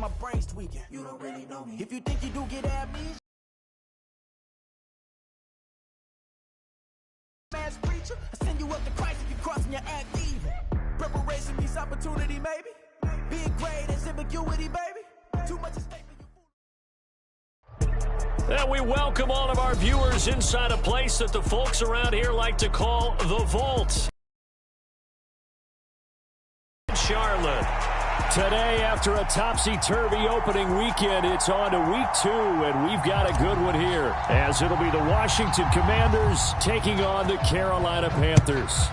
my brain's tweaking. You don't really know me. If you think you do get amnesia, mass preacher, I send you up to Christ if you crossing your act even. Preparation means opportunity, maybe. Being great is ambiguity, baby. Too much is fake. And we welcome all of our viewers inside a place that the folks around here like to call the Vault. Charlotte. Today, after a topsy-turvy opening weekend, it's on to week 2, and we've got a good one here, as it'll be the Washington Commanders taking on the Carolina Panthers.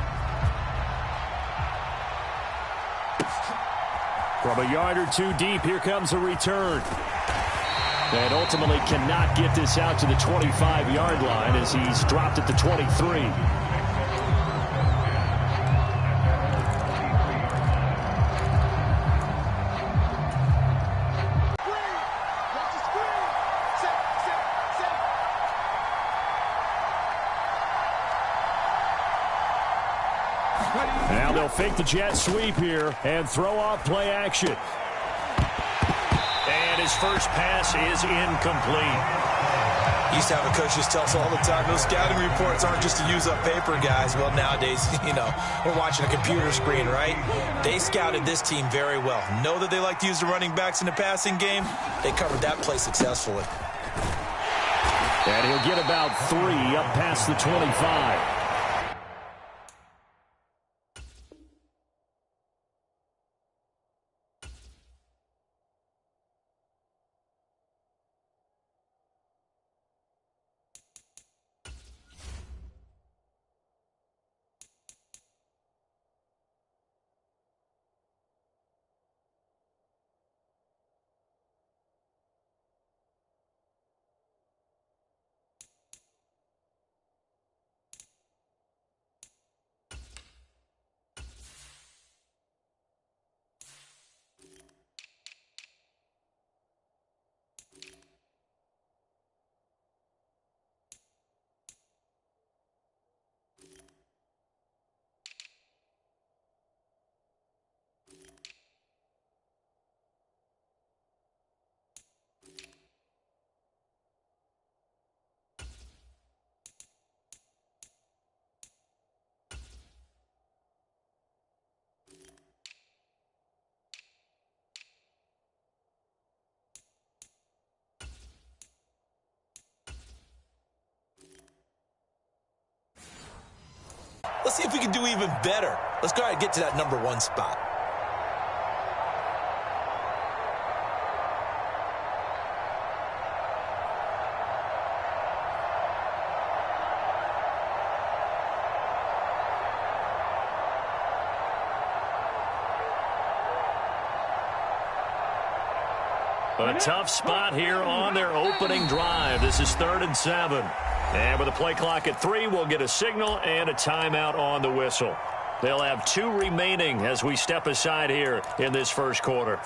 From a yard or two deep, here comes a return. And ultimately cannot get this out to the 25-yard line as he's dropped at the 23. Now they'll fake the jet sweep here and throw off play action. And his first pass is incomplete. Used to have a coach just tell us all the time, those scouting reports aren't just to use up paper, guys. Well, nowadays, we're watching a computer screen, right? They scouted this team very well. Know that they like to use the running backs in the passing game. They covered that play successfully. And he'll get about 3 up past the 25. Let's see if we can do even better. Let's go ahead and get to that #1 spot. A tough spot here on their opening drive. This is 3rd and 7. And with a play clock at 3, we'll get a signal and a timeout on the whistle. They'll have 2 remaining as we step aside here in this first quarter.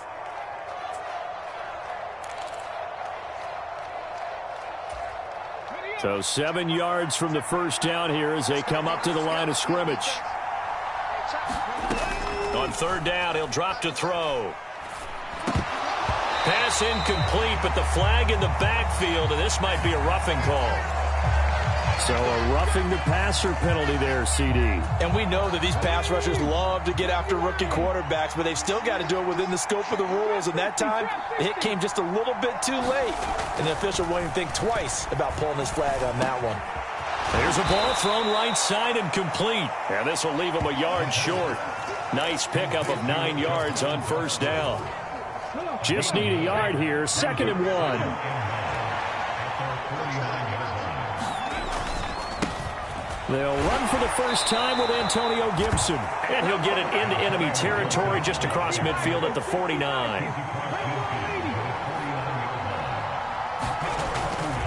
So 7 yards from the first down here as they come up to the line of scrimmage. On 3rd down, he'll drop to throw. Pass incomplete, but the flag in the backfield, and this might be a roughing call. So a roughing the passer penalty there, CD. And we know that these pass rushers love to get after rookie quarterbacks, but they've still got to do it within the scope of the rules. And that time, the hit came just a little bit too late. And the official won't even think twice about pulling his flag on that one. There's a ball thrown right side and complete. And this will leave him a yard short. Nice pickup of 9 yards on 1st down. Just need a yard here, 2nd and 1. They'll run for the first time with Antonio Gibson. And he'll get it into enemy territory just across midfield at the 49.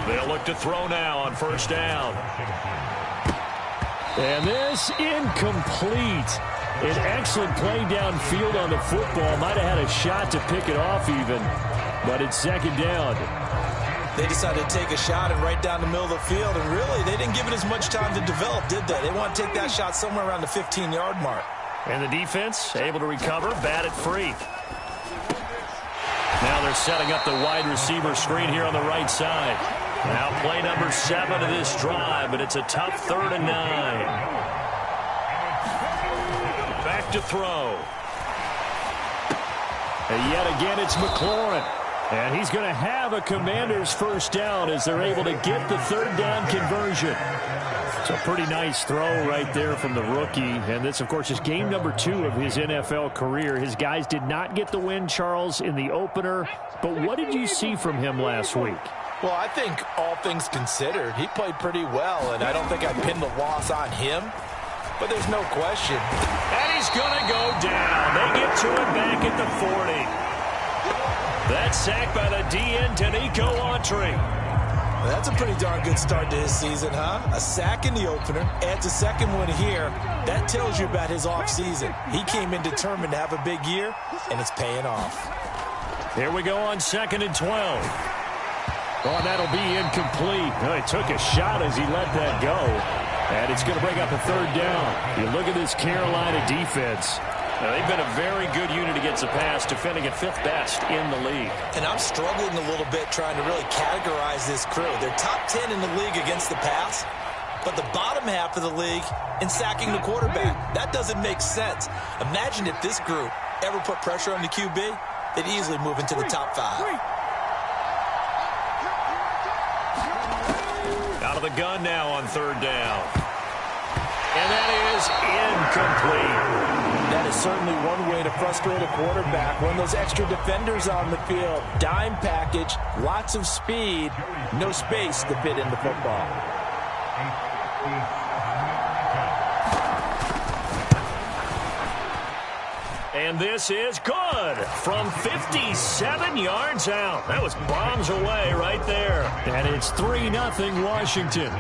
They'll look to throw now on 1st down. And this incomplete. An excellent play downfield on the football. Might have had a shot to pick it off even. But it's 2nd down. They decided to take a shot and right down the middle of the field, and really, they didn't give it as much time to develop, did they? They want to take that shot somewhere around the 15-yard mark. And the defense able to recover, bat it free. Now they're setting up the wide receiver screen here on the right side. Now play number 7 of this drive, but it's a tough 3rd and 9. Back to throw. And yet again, it's McLaurin. And he's going to have a Commanders first down as they're able to get the 3rd down conversion. It's a pretty nice throw right there from the rookie. And this, of course, is game number 2 of his NFL career. His guys did not get the win, Charles, in the opener. But what did you see from him last week? Well, I think all things considered, he played pretty well, and I don't think I pinned the loss on him. But there's no question. And he's going to go down. They get to him back at the 40. That sack by the DN, Danico Autry. That's a pretty darn good start to his season, huh? A sack in the opener, adds a second one here. That tells you about his offseason. He came in determined to have a big year, and it's paying off. Here we go on 2nd and 12. Oh, and that'll be incomplete. Oh, he took a shot as he let that go. And it's going to bring up a 3rd down. You look at this Carolina defense. Now, they've been a very good unit against the pass, defending at 5th best in the league. And I'm struggling a little bit trying to really categorize this crew. They're top 10 in the league against the pass, but the bottom half of the league in sacking the quarterback. That doesn't make sense. Imagine if this group ever put pressure on the QB, they'd easily move into the top 5. Out of the gun now on 3rd down. And that is incomplete. That is certainly one way to frustrate a quarterback. When those extra defenders on the field, dime package, lots of speed, no space to fit in the football. And this is good from 57 yards out. That was bombs away right there. And it's 3-0 Washington.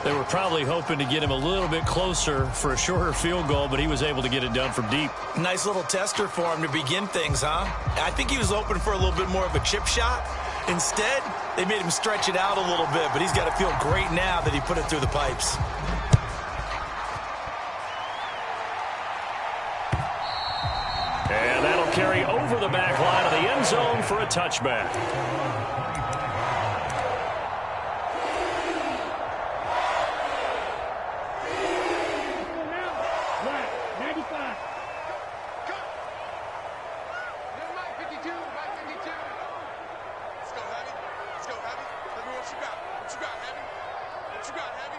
They were probably hoping to get him a little bit closer for a shorter field goal, but he was able to get it done from deep. Nice little tester for him to begin things, huh? I think he was hoping for a little bit more of a chip shot. Instead, they made him stretch it out a little bit, but he's got to feel great now that he put it through the pipes. And that'll carry over the back line of the end zone for a touchback.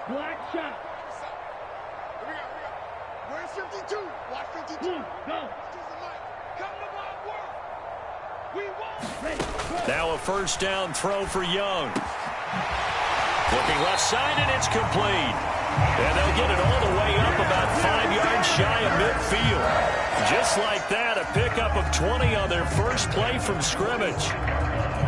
Black shot. Here we go. Where's 52? Watch 52. Go. Come to my work. We won. Now a first down throw for Young. Looking left side, and it's complete. And they'll get it all the way up about 5 yards shy of midfield. Just like that, a pickup of 20 on their first play from scrimmage.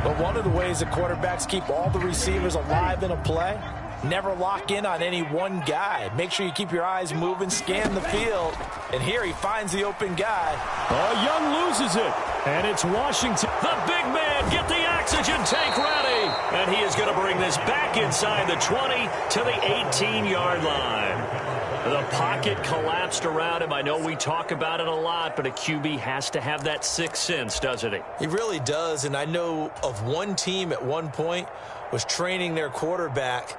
But one of the ways that quarterbacks keep all the receivers alive in a play, never lock in on any one guy. Make sure you keep your eyes moving, scan the field. And here he finds the open guy. Oh, Young loses it. And it's Washington. The big man, get the oxygen tank ready. And he is going to bring this back inside the 20 to the 18-yard line. The pocket collapsed around him. I know we talk about it a lot, but a QB has to have that sixth sense, doesn't he? He really does. And I know of one team at one point was training their quarterback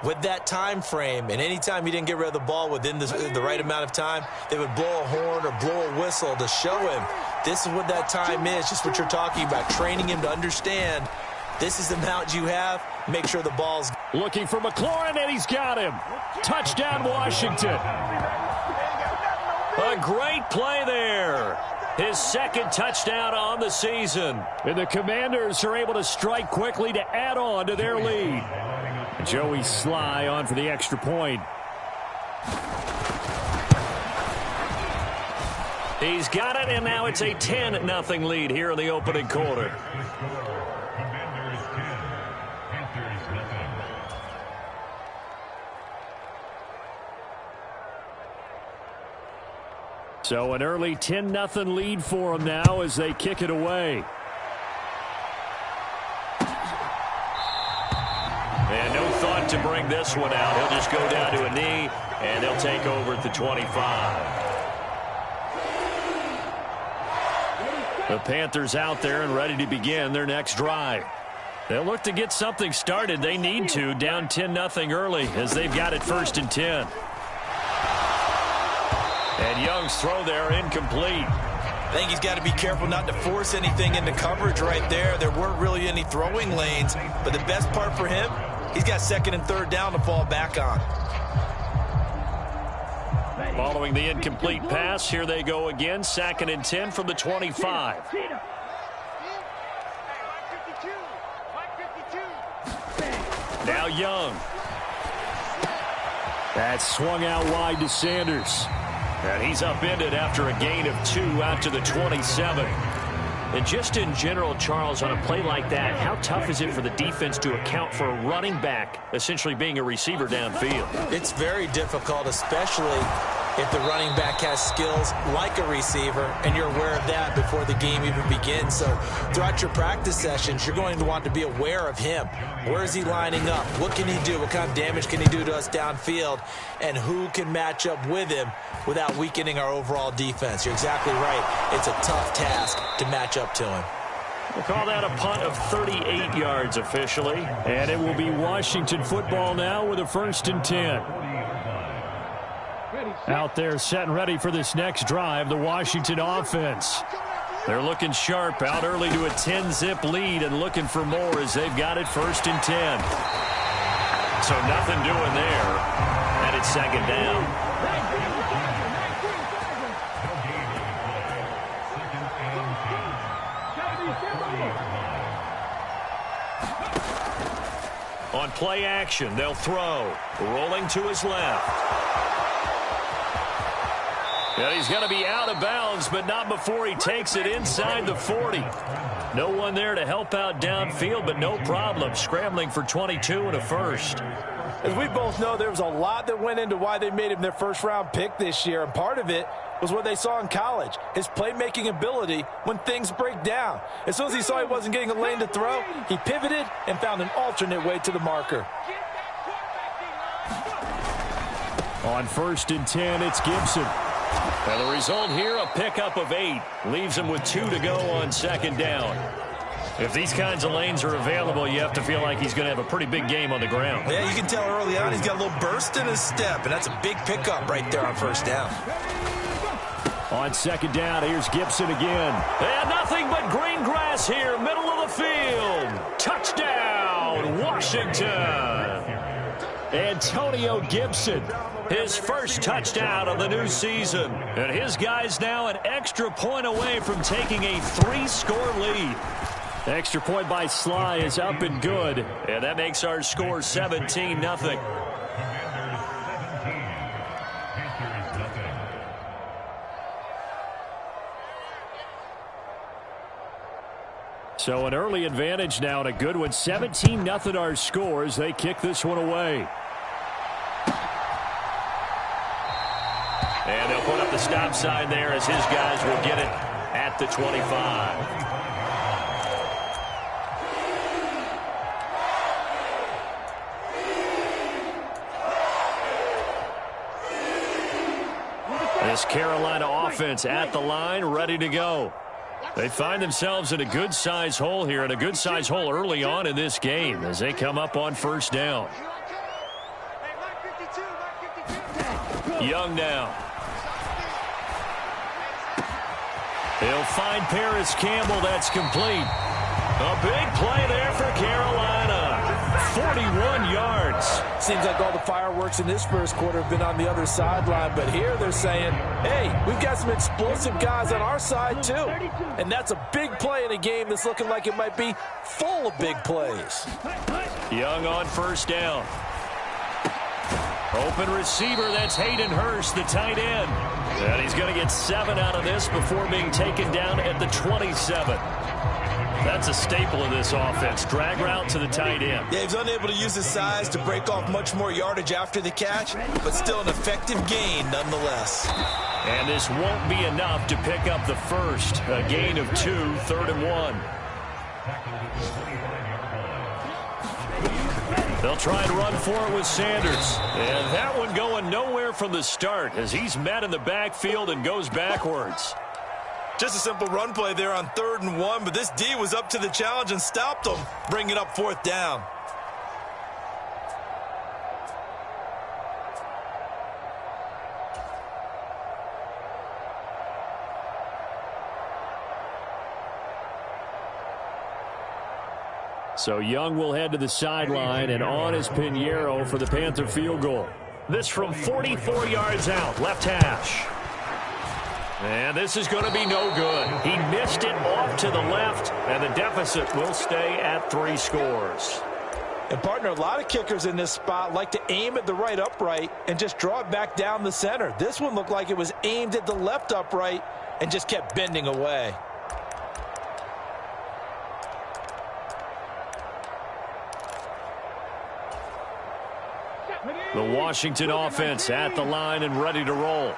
with that time frame, and anytime he didn't get rid of the ball within the right amount of time, they would blow a horn or blow a whistle to show him this is what that time is, just what you're talking about, training him to understand this is the amount you have. Make sure the ball's looking for McLaurin, and he's got him. Touchdown, Washington. A great play there. His second touchdown on the season. And the Commanders are able to strike quickly to add on to their lead. Joey Sly on for the extra point. He's got it, and now it's a 10-0 lead here in the opening quarter. So an early 10-0 lead for them now as they kick it away. And no thought to bring this one out. He'll just go down to a knee, and they'll take over at the 25. The Panthers out there and ready to begin their next drive. They'll look to get something started. They need to, down 10-0 early as they've got it 1st and 10. And Young's throw there incomplete. I think he's got to be careful not to force anything into coverage right there. There weren't really any throwing lanes, but the best part for him, he's got 2nd and 3rd down to fall back on. Following the incomplete pass, here they go again, 2nd and 10 from the 25. Now Young. That swung out wide to Sanders. And he's upended after a gain of 2 out to the 27. And just in general, Charles, on a play like that, how tough is it for the defense to account for a running back essentially being a receiver downfield? It's very difficult, especially if the running back has skills like a receiver, and you're aware of that before the game even begins. So throughout your practice sessions, you're going to want to be aware of him. Where is he lining up? What can he do? What kind of damage can he do to us downfield? And who can match up with him without weakening our overall defense? You're exactly right. It's a tough task to match up to him. We'll call that a punt of 38 yards officially. And it will be Washington football now with a 1st and 10. Out there set and ready for this next drive, the Washington offense. They're looking sharp, out early to a 10-zip lead and looking for more as they've got it 1st and 10. So nothing doing there, and it's 2nd down. On play action, they'll throw. Rolling to his left. And he's going to be out of bounds, but not before he takes it inside the 40. No one there to help out downfield, but no problem. Scrambling for 22 and a 1st. As we both know, there was a lot that went into why they made him their 1st-round pick this year, and part of it was what they saw in college, his playmaking ability when things break down. As soon as he saw he wasn't getting a lane to throw, he pivoted and found an alternate way to the marker. On 1st and 10, it's Gibson. And the result here, a pickup of 8. Leaves him with 2 to go on 2nd down. If these kinds of lanes are available, you have to feel like he's going to have a pretty big game on the ground. Yeah, you can tell early on he's got a little burst in his step, and that's a big pickup right there on 1st down. On 2nd down, here's Gibson again. And nothing but green grass here, middle of the field. Touchdown, Washington. Antonio Gibson. His 1st touchdown of the new season. And his guys now an extra point away from taking a 3-score lead. Extra point by Sly is up and good. And that makes our score 17-0. So an early advantage now and a good one. 17-0 our score as they kick this one away. And they'll put up the stop sign there as his guys will get it at the 25. This Carolina offense at the line, ready to go. They find themselves in a good-size hole here, and a good-size hole early on in this game as they come up on 1st down. Young now. He'll find Paris Campbell. That's complete. A big play there for Carolina. 41 yards. Seems like all the fireworks in this 1st quarter have been on the other sideline, but here they're saying, hey, we've got some explosive guys on our side too. And that's a big play in a game that's looking like it might be full of big plays. Young on 1st down. Open receiver, that's Hayden Hurst, the tight end. And he's going to get 7 out of this before being taken down at the 27. That's a staple of this offense. Drag route to the tight end. Yeah, he's unable to use his size to break off much more yardage after the catch, but still an effective gain nonetheless. And this won't be enough to pick up the 1st. A gain of 2, 3rd and 1. They'll try and run for it with Sanders. And that one going nowhere from the start as he's met in the backfield and goes backwards. Just a simple run play there on 3rd and 1, but this D was up to the challenge and stopped them, bringing up 4th down. So Young will head to the sideline, and on is Pinheiro for the Panther field goal. This from 44 yards out, left hash. And this is going to be no good. He missed it off to the left, and the deficit will stay at 3 scores. And, partner, a lot of kickers in this spot like to aim at the right upright and just draw it back down the center. This one looked like it was aimed at the left upright and just kept bending away. The Washington offense at the line and ready to roll.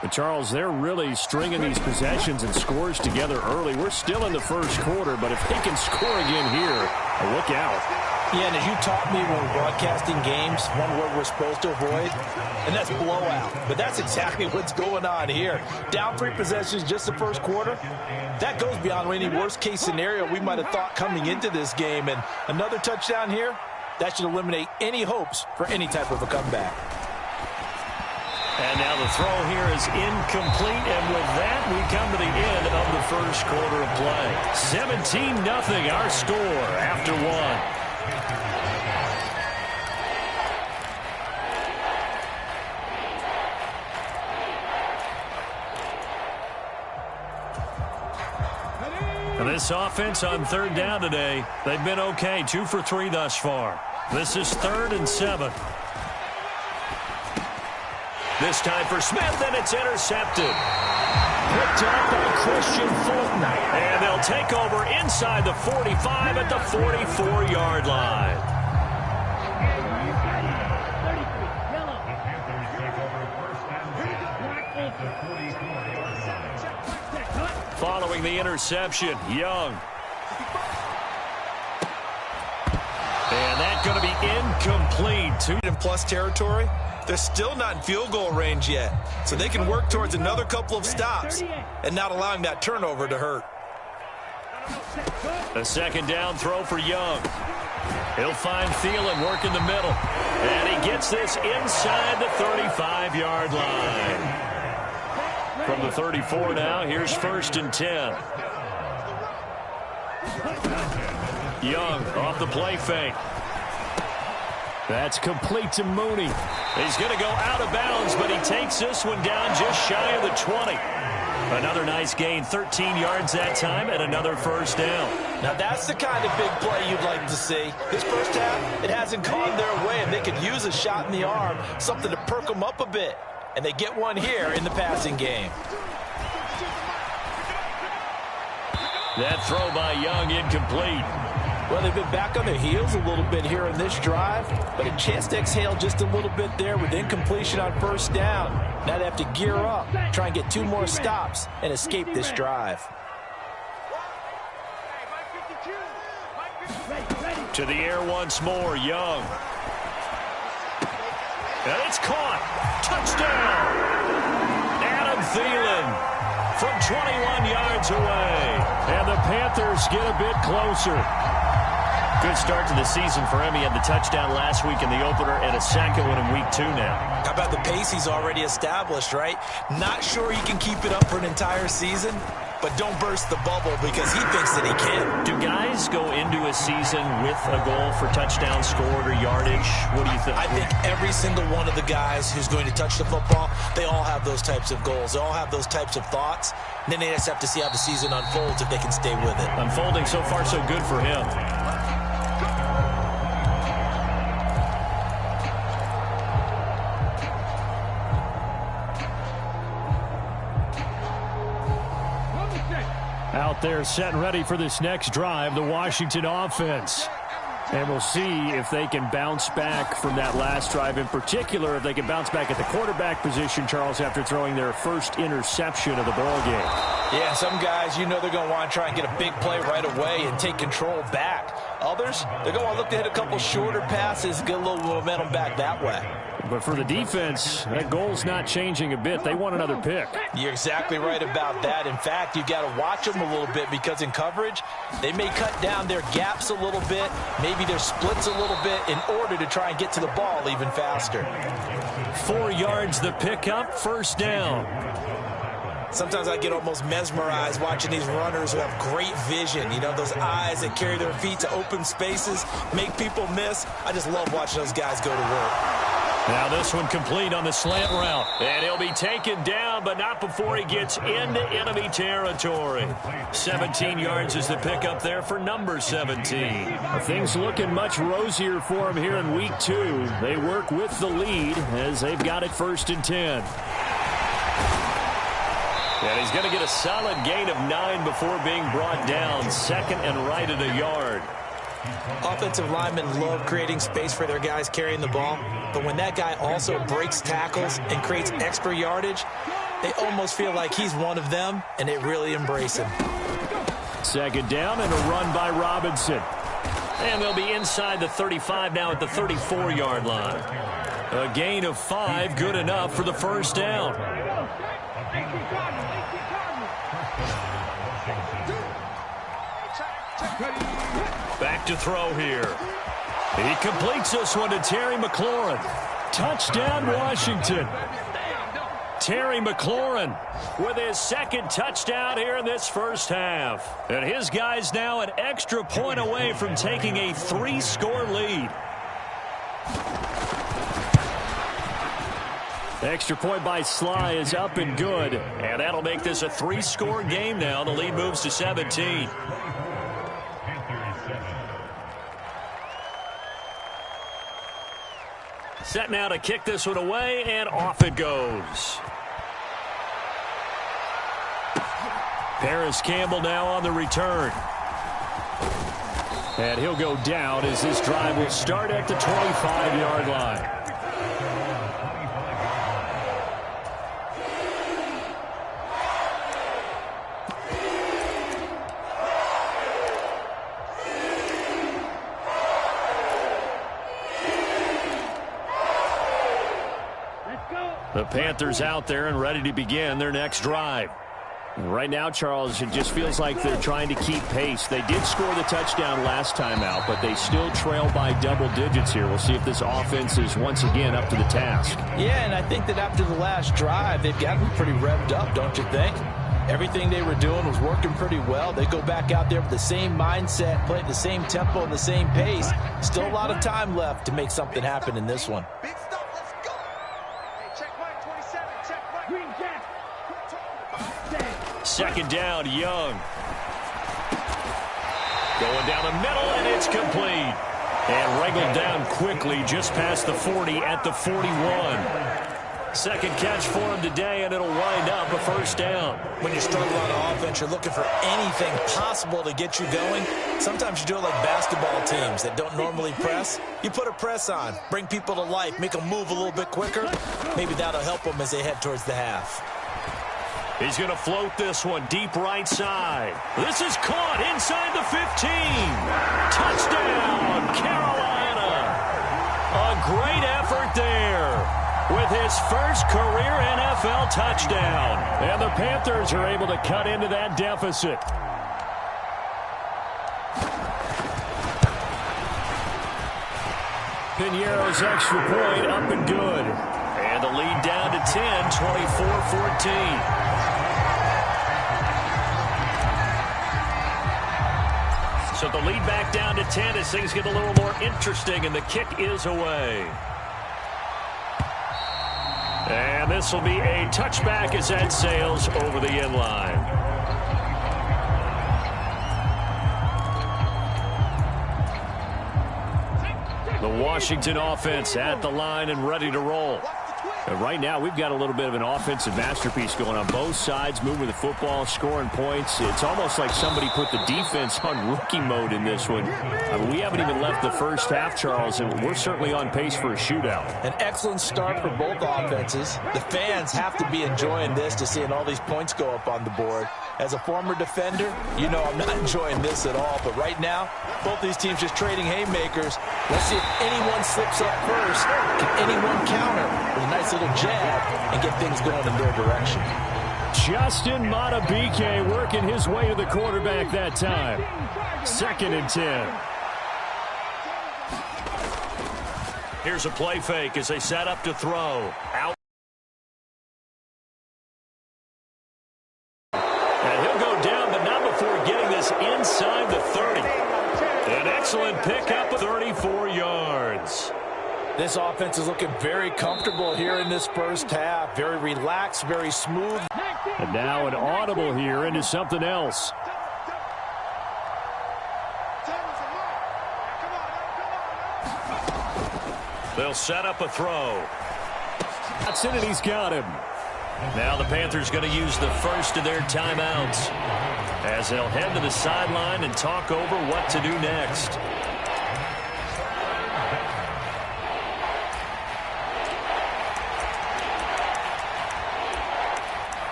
But Charles, they're really stringing these possessions and scores together early. We're still in the first quarter, but if they can score again here, look out. Yeah, and as you taught me when we're broadcasting games, one word we're supposed to avoid, and that's blowout. But that's exactly what's going on here. Down 3 possessions just the first quarter. That goes beyond any worst-case scenario we might have thought coming into this game. And another touchdown here, that should eliminate any hopes for any type of a comeback. And now the throw here is incomplete, and with that, we come to the end of the first quarter of play. 17-0 our score after 1. And this offense on 3rd down today, they've been okay, 2 for 3 thus far. This is 3rd and 7. This time for Smith, and it's intercepted. Picked up by Christian Fulton. And they'll take over inside the 45 at the 44-yard line. Following the interception, Young. And that's going to be incomplete. 2+ territory. They're still not in field goal range yet, so they can work towards another couple of stops and not allowing that turnover to hurt. A 2nd down throw for Young. He'll find Thielen work in the middle. And he gets this inside the 35-yard line. From the 34 now, here's 1st and 10. Young off the play fake. That's complete to Mooney. He's going to go out of bounds, but he takes this one down just shy of the 20. Another nice gain, 13 yards that time, and another 1st down. Now that's the kind of big play you'd like to see. This first half, it hasn't gone their way, and they could use a shot in the arm, something to perk them up a bit. And they get one here in the passing game. That throw by Young incomplete. Well, they've been back on their heels a little bit here in this drive, but a chance to exhale just a little bit there with incompletion on 1st down. Now they have to gear up, try and get 2 more stops, and escape this drive. To the air once more, Young. And it's caught. Touchdown. Adam Thielen from 21 yards away. And the Panthers get a bit closer. Good start to the season for him. He had the touchdown last week in the opener and a 2nd one in week 2 now. How about the pace he's already established, right? Not sure he can keep it up for an entire season, but don't burst the bubble because he thinks that he can. Do guys go into a season with a goal for touchdown scored or yardage? What do you think? I think every single one of the guys who's going to touch the football, they all have those types of goals. They all have those types of thoughts. And then they just have to see how the season unfolds if they can stay with it. Unfolding so far so good for him. Out there set and ready for this next drive, the Washington offense. And we'll see if they can bounce back from that last drive. In particular, if they can bounce back at the quarterback position, Charles, after throwing their first interception of the ball game. Yeah, some guys, you know they're going to want to try and get a big play right away and take control back. Others, they're going to look to hit a couple shorter passes, get a little momentum back that way. But for the defense, that goal's not changing a bit. They want another pick. You're exactly right about that. In fact, you've got to watch them a little bit because in coverage, they may cut down their gaps a little bit, maybe their splits a little bit in order to try and get to the ball even faster. 4 yards the pickup, first down. Sometimes I get almost mesmerized watching these runners who have great vision. You know, those eyes that carry their feet to open spaces, make people miss. I just love watching those guys go to work. Now this one complete on the slant route. And he'll be taken down, but not before he gets into enemy territory. 17 yards is the pickup there for number 17. Things looking much rosier for him here in week 2. They work with the lead as they've got it 1st and 10. And he's going to get a solid gain of 9 before being brought down. 2nd and right at a yard. Offensive linemen love creating space for their guys carrying the ball, but when that guy also breaks tackles and creates extra yardage, they almost feel like he's one of them, and they really embrace him. 2nd down and a run by Robinson. And they'll be inside the 35 now at the 34-yard line. A gain of 5, good enough for the first down. Back to throw here. He completes this one to Terry McLaurin. Touchdown, Washington. Terry McLaurin with his 2nd touchdown here in this first half. And his guys now an extra point away from taking a 3-score lead. Extra point by Sly is up and good. And that'll make this a 3-score game now. The lead moves to 17. Set now to kick this one away, and off it goes. Paris Campbell now on the return. And he'll go down as this drive will start at the 25-yard line. The Panthers out there and ready to begin their next drive. Right now, Charles, it just feels like they're trying to keep pace. They did score the touchdown last time out, but they still trail by double digits here. We'll see if this offense is once again up to the task. Yeah, and I think that after the last drive, they've gotten pretty revved up, don't you think? Everything they were doing was working pretty well. They go back out there with the same mindset, play at the same tempo and the same pace. Still a lot of time left to make something happen in this one. Big stuff, let's go. Hey, check right, 27, check right. Green Jack. 2nd down, Young. Going down the middle, and it's complete. And wrangled down quickly just past the 40 at the 41. 2nd catch for him today, and it'll wind up a first down. When you're struggling on offense, you're looking for anything possible to get you going. Sometimes you do it like basketball teams that don't normally press. You put a press on, bring people to life, make them move a little bit quicker. Maybe that'll help them as they head towards the half. He's going to float this one deep right side. This is caught inside the 15. Touchdown, Carolina. A great effort there with his first career NFL touchdown. And the Panthers are able to cut into that deficit. Piñeiro's extra point up and good. And the lead down to 10, 24-14. So the lead back down to 10 as things get a little more interesting, and the kick is away. And this will be a touchback as that sails over the end line. The Washington offense at the line and ready to roll. Watch the twist. Right now, we've got a little bit of an offensive masterpiece going on both sides, moving the football, scoring points. It's almost like somebody put the defense on rookie mode in this one. We haven't even left the first half, Charles, and we're certainly on pace for a shootout. An excellent start for both offenses. The fans have to be enjoying this to seeing all these points go up on the board. As a former defender, you know I'm not enjoying this at all. But right now, both these teams just trading haymakers. Let's see if anyone slips up first. Can anyone counter with a nice little jab and get things going in their direction? Justin Matabike working his way to the quarterback that time. 2nd and 10. Here's a play fake as they set up to throw. Out. And he'll go down, but not before getting this inside the 30. An excellent pickup of 34 yards. This offense is looking very comfortable here in this first half. Very relaxed, very smooth. And now an audible here into something else. They'll set up a throw. That's it, and he's got him. Now the Panthers going to use the first of their timeouts as they'll head to the sideline and talk over what to do next.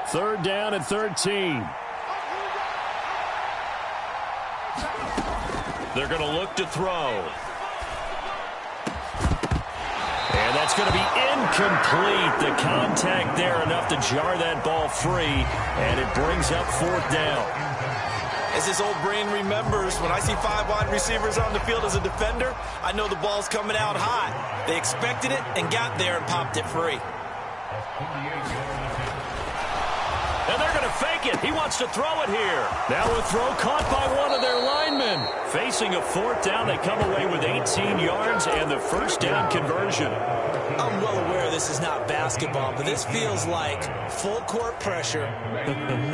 Third down and 13. They're going to look to throw. And that's going to be incomplete. The contact there enough to jar that ball free, and it brings up 4th down. As this old brain remembers, when I see 5 wide receivers on the field as a defender, I know the ball's coming out hot. They expected it and got there and popped it free. And they're going to fake it. He wants to throw it here. Now a throw caught by one of their linemen. Facing a 4th down, they come away with 18 yards and the first down conversion. I'm well aware this is not basketball, but this feels like full court pressure.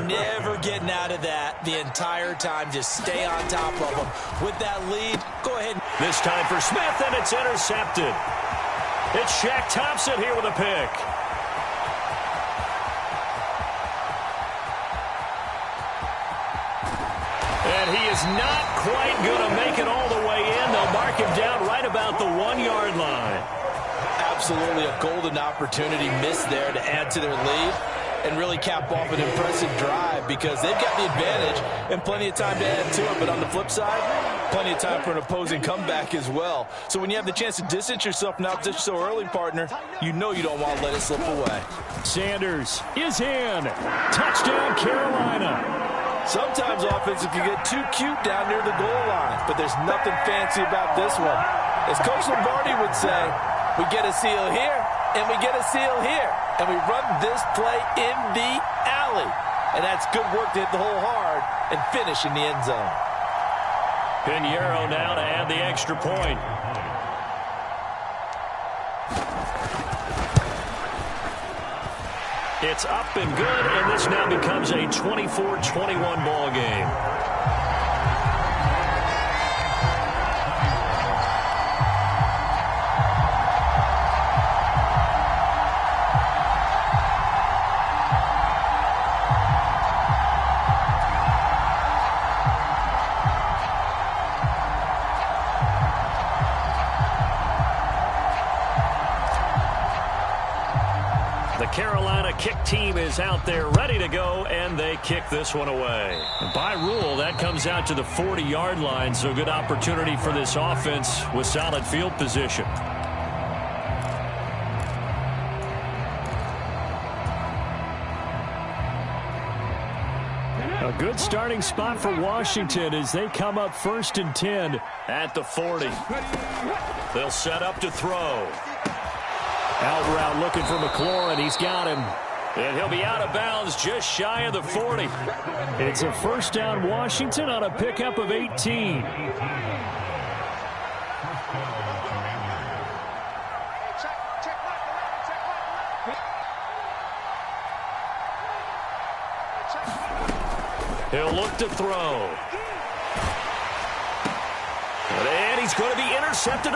Never getting out of that the entire time. Just stay on top of them. With that lead, go ahead. This time for Smith, and it's intercepted. It's Shaq Thompson here with a pick. And he is not quite going to make it all the way in. They'll mark him down right about the 1-yard line. Absolutely a golden opportunity missed there to add to their lead and really cap off an impressive drive because they've got the advantage and plenty of time to add to it. But on the flip side, plenty of time for an opposing comeback as well. So when you have the chance to distance yourself from the opposition so early, partner, you know you don't want to let it slip away. Sanders is in. Touchdown, Carolina. Sometimes offenses can get too cute down near the goal line, but there's nothing fancy about this one. As Coach Lombardi would say, we get a seal here, and we get a seal here, and we run this play in the alley. And that's good work to hit the hole hard and finish in the end zone. Pinheiro now to add the extra point. It's up and good, and this now becomes a 24-21 ball game. Carolina kick team is out there ready to go, and they kick this one away. By rule, that comes out to the 40-yard line, so good opportunity for this offense with solid field position. A good starting spot for Washington as they come up 1st and 10 at the 40. They'll set up to throw. Out route looking for McLaurin. He's got him. And he'll be out of bounds just shy of the 40. It's a 1st down Washington on a pickup of 18. He'll look to throw. And he's going to be intercepted.